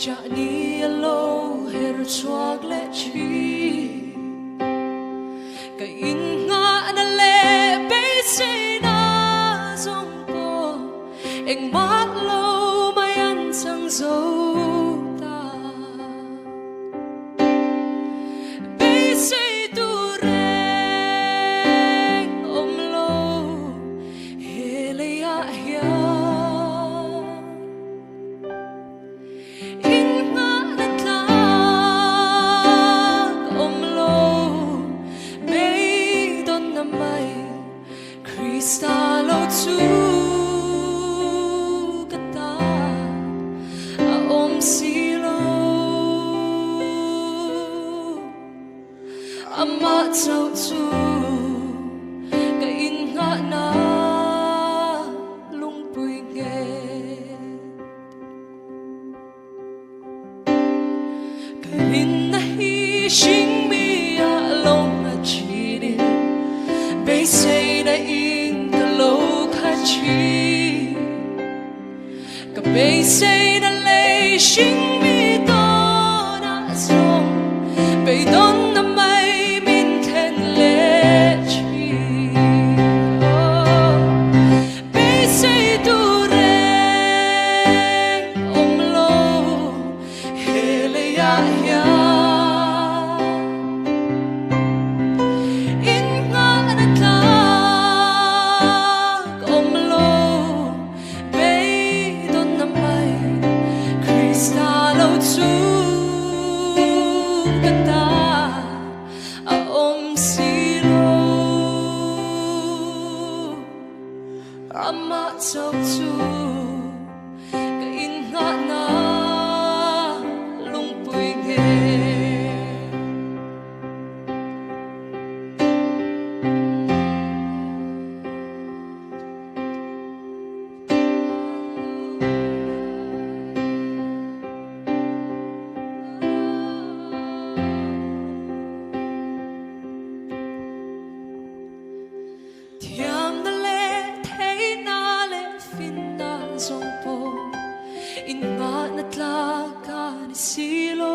Cha ni alo her chuak le chi ka in nga na le be se na zong po eng mak lo mayan sang zo ta be se tu reng om lo hele ya ya Stalo tu kata om silo amat sau tu ka innghahna lungpui nge ka rin na hi shing mi a long a chi bay say na ka bay say na lay shing mi to na song bay don na may min ten le chi bay say tu reng om lo hele ya ya amat sau tu ka innghahna lungpui nge innghahna tlaga ni silo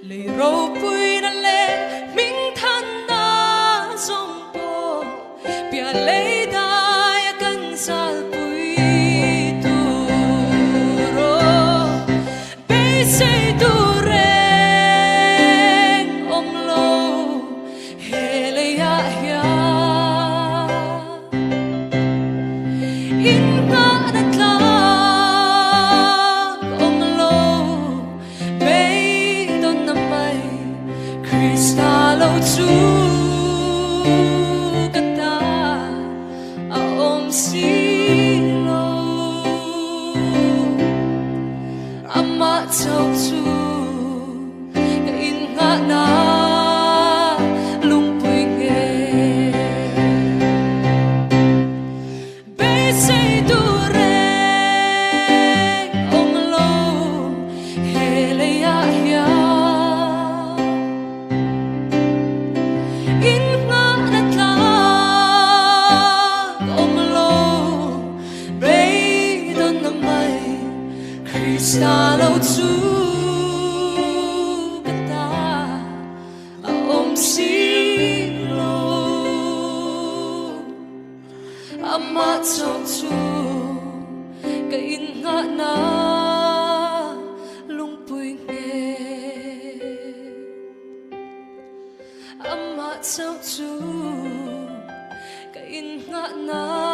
lei ro pui na le ming than na zong po pia lei da ya kan sal pui tu ro be say tu reng om lo hele ya ya Stalo tu kata om silo amat sau tu ka innghahna lungpui nge bay say tu reng om lo hele ya ya Stalo tu kata om silo amat sau tu ka innghahna lungpui nge amat sau tu ka innghahna